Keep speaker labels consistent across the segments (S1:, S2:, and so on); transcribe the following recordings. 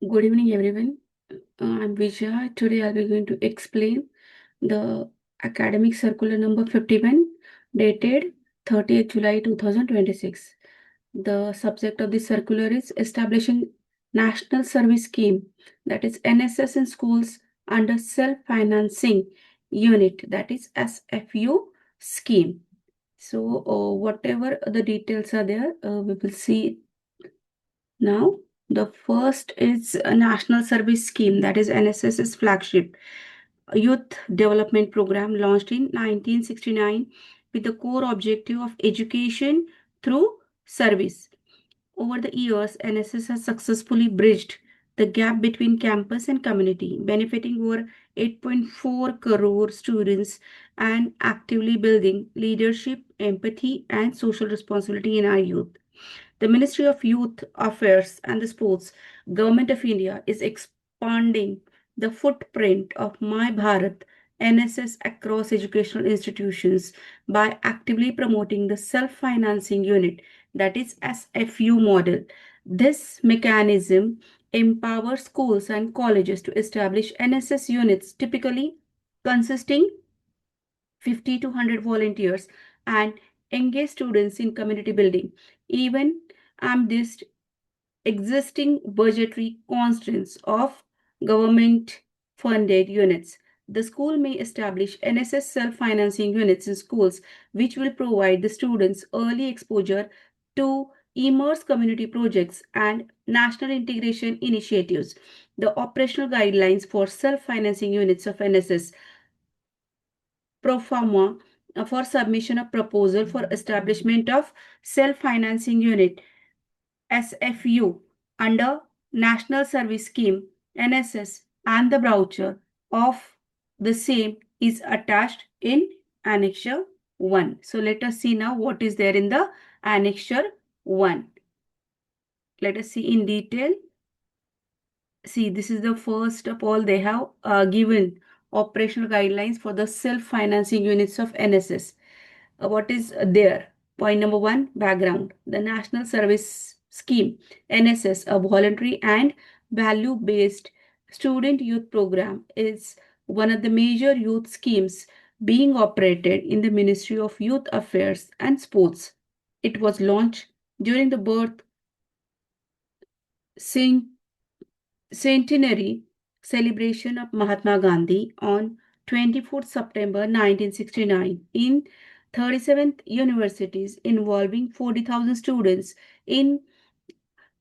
S1: Good evening, everyone. I'm Vijaya. Today I'll be going to explain the academic circular number 51 dated 30th July 2026. The subject of the circular is establishing National Service Scheme, that is NSS in schools under self-financing unit, that is SFU scheme. So whatever the details are there, we will see now. The first is a National Service Scheme, that is NSS's flagship youth development program launched in 1969 with the core objective of education through service. Over the years, NSS has successfully bridged the gap between campus and community, benefiting over 8.4 crore students and actively building leadership, empathy, and social responsibility in our youth. The Ministry of Youth Affairs and the Sports, Government of India is expanding the footprint of My Bharat NSS across educational institutions by actively promoting the self-financing unit, that is SFU model. This mechanism empowers schools and colleges to establish NSS units typically consisting 50 to 100 volunteers and engage students in community building. Even amidst existing budgetary constraints of government funded units, the school may establish NSS self financing units in schools, which will provide the students early exposure to immerse community projects and national integration initiatives. The operational guidelines for self financing units of NSS pro forma for submission of proposal for establishment of self-financing unit SFU under National Service Scheme NSS and the brochure of the same is attached in Annexure 1. So let us see now what is there in the Annexure 1. Let us see in detail. See, this is the first of all they have given operational guidelines for the self-financing units of NSS. What is there? Point number one, background. The National Service Scheme, NSS, a voluntary and value-based student youth program, is one of the major youth schemes being operated in the Ministry of Youth Affairs and Sports. It was launched during the birth centenary celebration of Mahatma Gandhi on 24th September 1969 in 37th universities involving 40,000 students in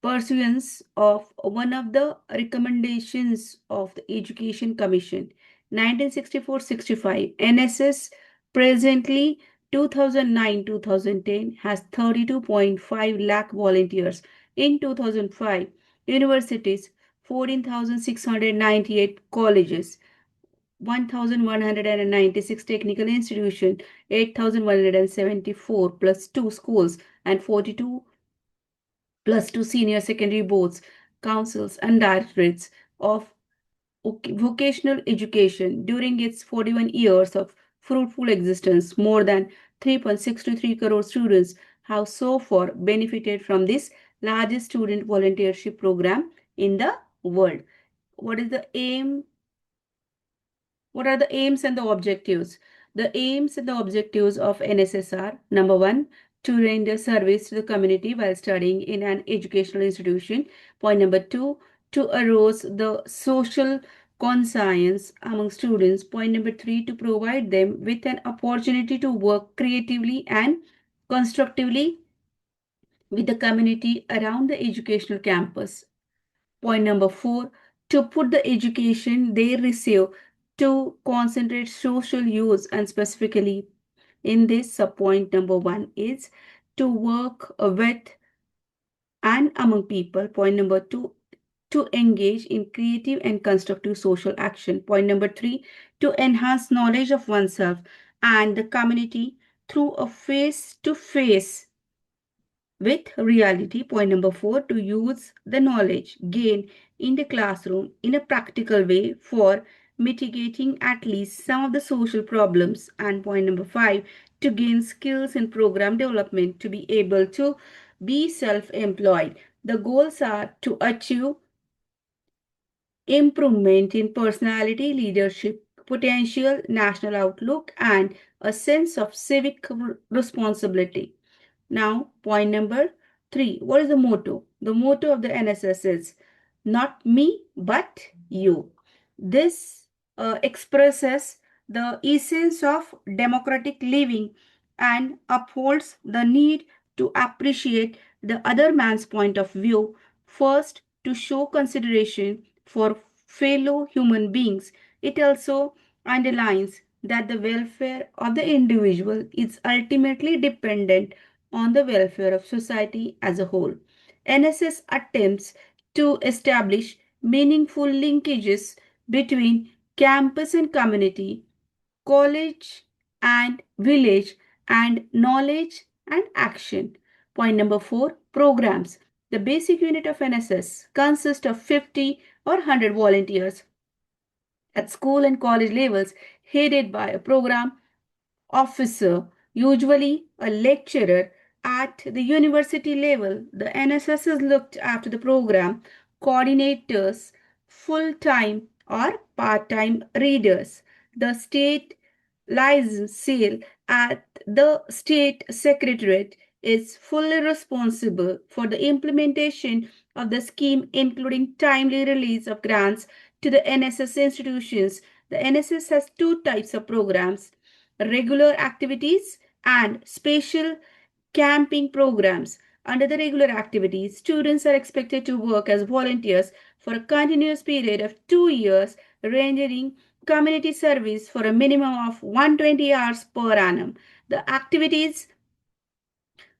S1: pursuance of one of the recommendations of the Education Commission 1964-65. NSS presently 2009-2010 has 32.5 lakh volunteers. In 2005, universities 14,698 colleges, 1,196 technical institutions, 8,174 plus 2 schools, and 42 plus 2 senior secondary boards, councils, and directorates of vocational education during its 41 years of fruitful existence. More than 3.623 crore students have so far benefited from this largest student volunteership program in the world. What is the aim? What are the aims and the objectives? The aims and the objectives of NSSR: number one, to render service to the community while studying in an educational institution. Point number two, to arouse the social conscience among students. Point number three, to provide them with an opportunity to work creatively and constructively with the community around the educational campus. Point number four, to put the education they receive to concentrate social use, and specifically in this subpoint number one is to work with and among people. Point number two, to engage in creative and constructive social action. Point number three, to enhance knowledge of oneself and the community through a face-to-face with reality. Point number four, to use the knowledge gained in the classroom in a practical way for mitigating at least some of the social problems. And point number five, to gain skills in program development to be able to be self-employed. The goals are to achieve improvement in personality, leadership, potential, national outlook, and a sense of civic responsibility. Now, point number three. What is the motto? The motto of the NSS is not me, but you. This expresses the essence of democratic living and upholds the need to appreciate the other man's point of view, first, to show consideration for fellow human beings. It also underlines that the welfare of the individual is ultimately dependent on the welfare of society as a whole. NSS attempts to establish meaningful linkages between campus and community, college and village, and knowledge and action. Point number four, programs. The basic unit of NSS consists of 50 or 100 volunteers at school and college levels, headed by a program officer, usually a lecturer. At the university level, the NSS is looked after the program coordinators, full time or part time readers. The state license seal at the state secretariat is fully responsible for the implementation of the scheme, including timely release of grants to the NSS institutions. The NSS has two types of programs: regular activities and special camping programs. Under the regular activities, students are expected to work as volunteers for a continuous period of 2 years, rendering community service for a minimum of 120 hours per annum. The activities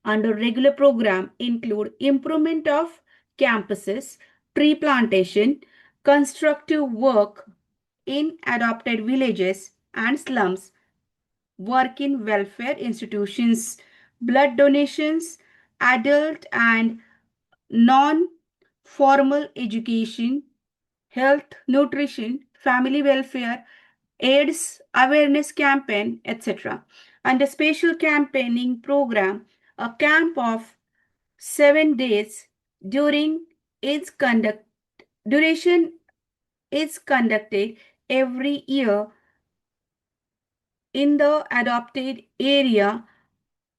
S1: under regular program include improvement of campuses, tree plantation, constructive work in adopted villages and slums, work in welfare institutions, blood donations, adult and non formal education, health, nutrition, family welfare, AIDS awareness campaign, etc. And a special campaigning program, a camp of 7 days during its conduct duration is conducted every year in the adopted area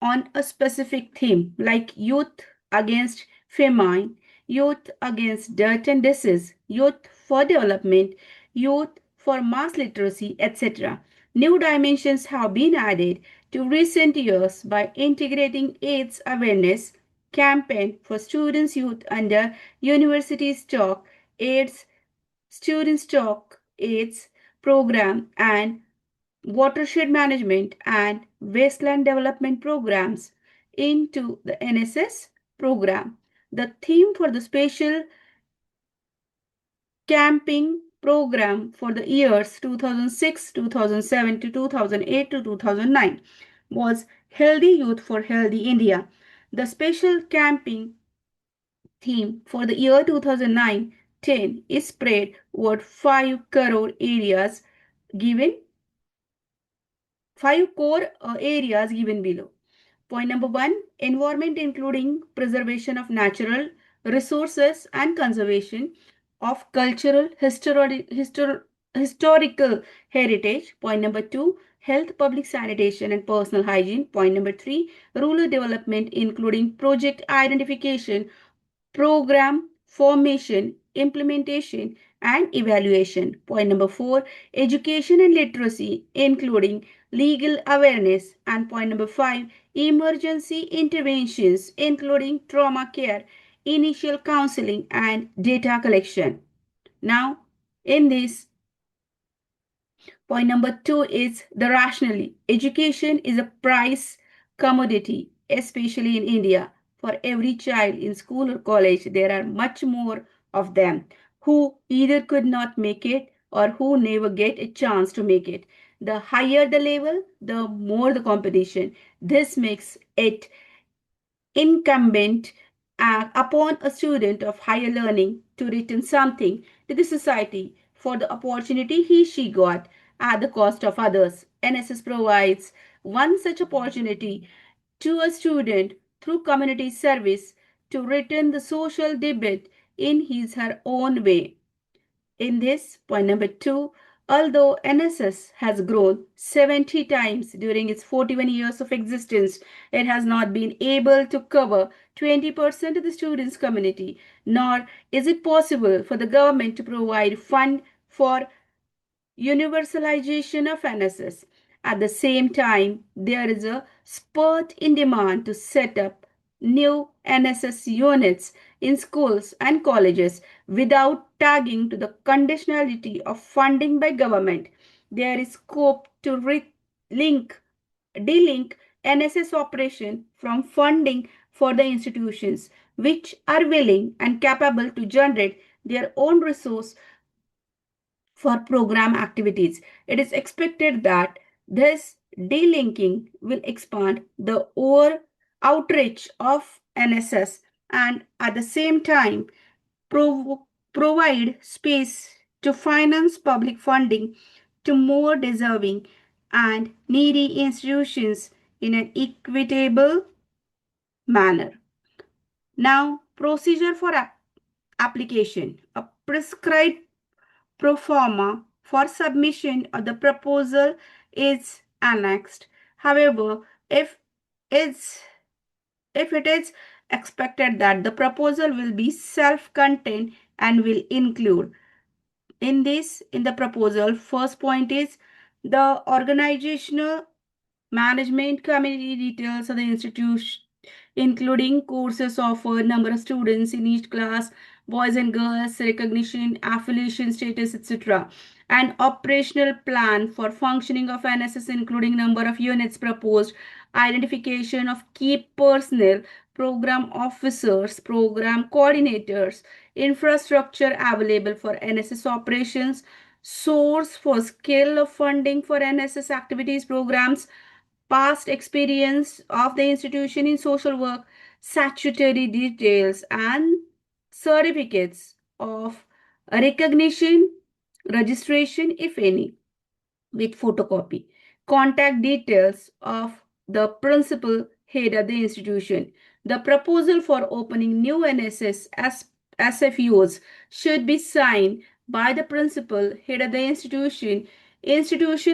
S1: on a specific theme like youth against famine, youth against dirt and disease, youth for development, youth for mass literacy, etc. New dimensions have been added to recent years by integrating AIDS awareness campaign for students youth under university stock AIDS student stock AIDS program and watershed management and wasteland development programs into the NSS program. The theme for the special camping program for the years 2006, 2007 to 2008 to 2009 was Healthy Youth for Healthy India. The special camping theme for the year 2009-10 is spread over 5 crore areas given 5 core areas given below. Point number one, environment including preservation of natural resources and conservation of cultural, historical heritage. Point number two, health, public sanitation and personal hygiene. Point number three, rural development including project identification, program formation, implementation, and evaluation. Point number four, education and literacy, including legal awareness. And point number five, emergency interventions, including trauma care, initial counseling, and data collection. Now, in this, point number two is the rationale. Education is a price commodity, especially in India. For every child in school or college, there are much more of them who either could not make it or who never get a chance to make it. The higher the level, the more the competition. This makes it incumbent upon a student of higher learning to return something to the society for the opportunity she got at the cost of others. NSS provides one such opportunity to a student through community service to return the social debit in his her own way. In this, point number 2, although NSS has grown 70 times during its 41 years of existence, it has not been able to cover 20% of the students' community, nor is it possible for the government to provide fund for universalization of NSS. At the same time, there is a spurt in demand to set up new NSS units in schools and colleges without tagging to the conditionality of funding by government. There is scope to delink NSS operation from funding for the institutions which are willing and capable to generate their own resource for program activities. It is expected that this delinking will expand the outreach of NSS and at the same time provide space to finance public funding to more deserving and needy institutions in an equitable manner. Now, procedure for application. A prescribed pro forma for submission of the proposal is annexed. However, it's, if it is expected that the proposal will be self-contained and will include in the proposal, first point is the organizational management committee details of the institution, including courses offered, number of students in each class, boys and girls, recognition, affiliation status, etc. And operational plan for functioning of NSS, including number of units proposed, identification of key personnel, program officers, program coordinators, infrastructure available for NSS operations, source for scale of funding for NSS activities programs, past experience of the institution in social work, statutory details, and certificates of recognition, registration, if any, with photocopy. Contact details of the principal head of the institution. The proposal for opening new NSS SFUs should be signed by the principal head of the institution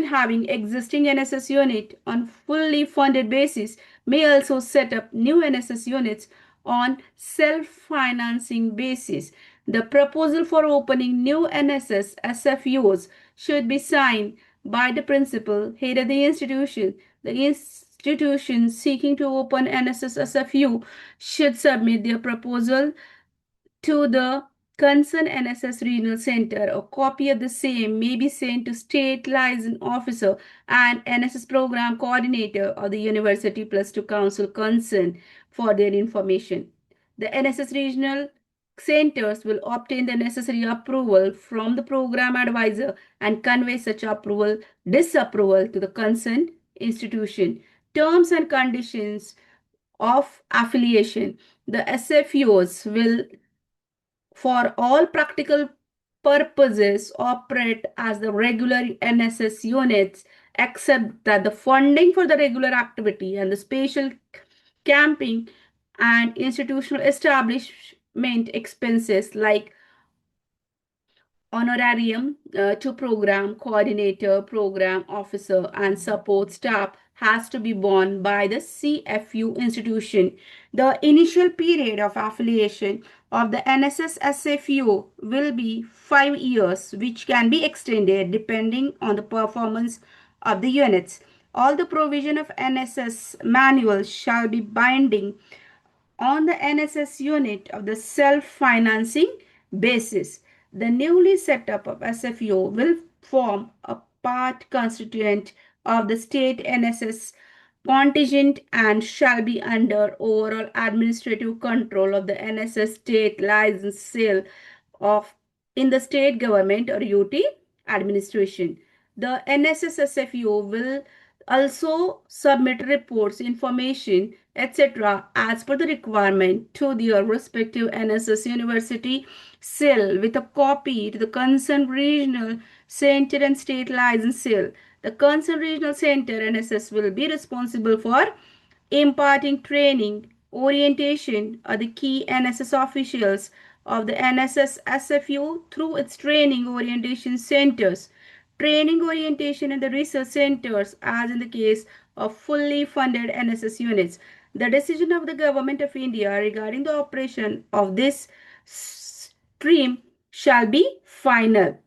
S1: having existing NSS unit on fully funded basis may also set up new NSS units on self-financing basis. The proposal for opening new NSS SFUs should be signed by the principal head of the institution. The institution seeking to open NSS SFU should submit their proposal to the concerned NSS Regional Center. A copy of the same may be sent to State Liaison Officer and NSS Program Coordinator of the University plus to Council concerned for their information. The NSS Regional Centers will obtain the necessary approval from the program advisor and convey such disapproval to the concerned institution. Terms and conditions of affiliation. The SFUs will for all practical purposes operate as the regular NSS units, except that the funding for the regular activity and the spatial camping and institutional establishment expenses like honorarium to program coordinator, program officer, and support staff has to be borne by the CFU institution. The initial period of affiliation of the NSS SFU will be 5 years, which can be extended depending on the performance of the units. All the provision of NSS manual shall be binding on the NSS unit of the self-financing basis. The newly set up of SFU will form a part constituent of the state NSS contingent and shall be under overall administrative control of the NSS state license cell of in the state government or UT administration. The NSS SFU will also submit reports, information, etc. as per the requirement to their respective NSS University cell with a copy to the concerned regional center and state license cell. The concerned regional center NSS will be responsible for imparting training, orientation of the key NSS officials of the NSS SFU through its training orientation centers, training orientation in the research centers, as in the case of fully funded NSS units. The decision of the Government of India regarding the operation of this stream shall be final.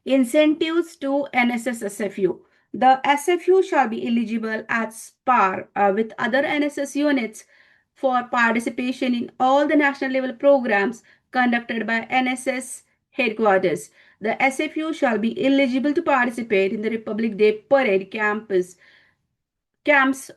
S1: Incentives to NSS SFU. The SFU shall be eligible at par with other NSS units for participation in all the national level programs conducted by NSS headquarters. The SFU shall be eligible to participate in the Republic Day Parade camps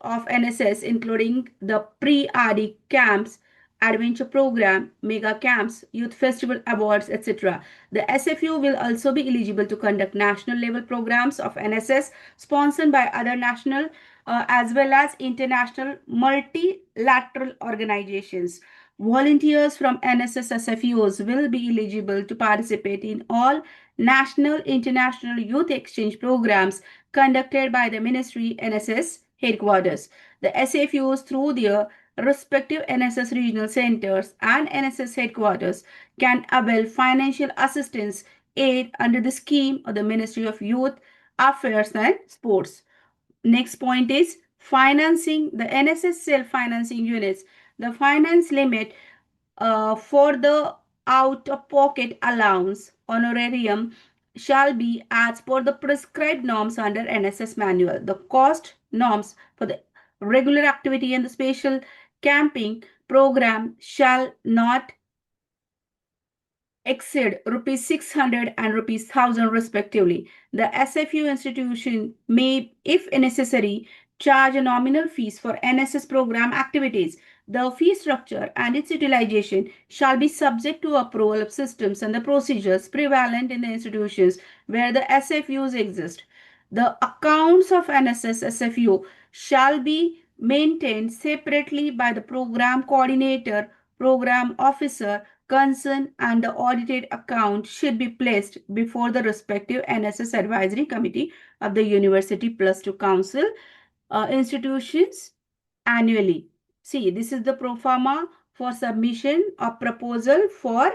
S1: of NSS, including the pre-RD camps, adventure program, mega camps, youth festival awards, etc. The SFU will also be eligible to conduct national level programs of NSS sponsored by other national as well as international multilateral organizations. Volunteers from NSS SFUs will be eligible to participate in all national international youth exchange programs conducted by the Ministry NSS headquarters. The SFUs through their respective NSS regional centers and NSS headquarters can avail financial assistance aid under the scheme of the Ministry of Youth Affairs and Sports. Next point is financing the NSS self-financing units. The finance limit for the out-of-pocket allowance honorarium shall be as per the prescribed norms under NSS manual. The cost norms for the regular activity and the special camping program shall not exceed rupees 600 and rupees 1000 respectively. The SFU institution may, if necessary, charge a nominal fees for NSS program activities. The fee structure and its utilization shall be subject to approval of systems and the procedures prevalent in the institutions where the SFUs exist. The accounts of NSS SFU shall be maintained separately by the program coordinator, program officer, concerned, and the audited account should be placed before the respective NSS Advisory Committee of the University Plus 2 Council institutions annually. See, this is the pro forma for submission of proposal for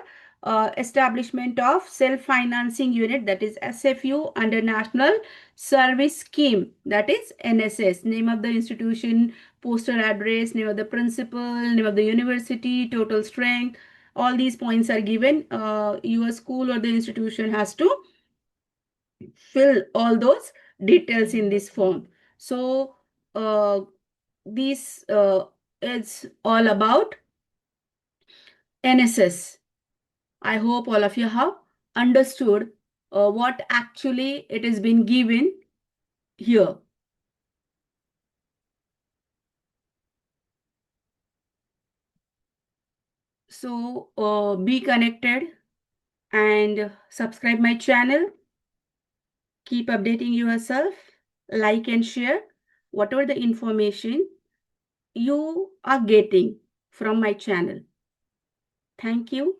S1: establishment of self-financing unit, that is SFU, under National Service Scheme, that is NSS. Name of the institution, postal address, name of the principal, name of the university, total strength, all these points are given. Your school or the institution has to fill all those details in this form. So this is all about NSS. I hope all of you have understood what actually it has been given here. So be connected and subscribe my channel. Keep updating yourself, like and share whatever the information you are getting from my channel. Thank you.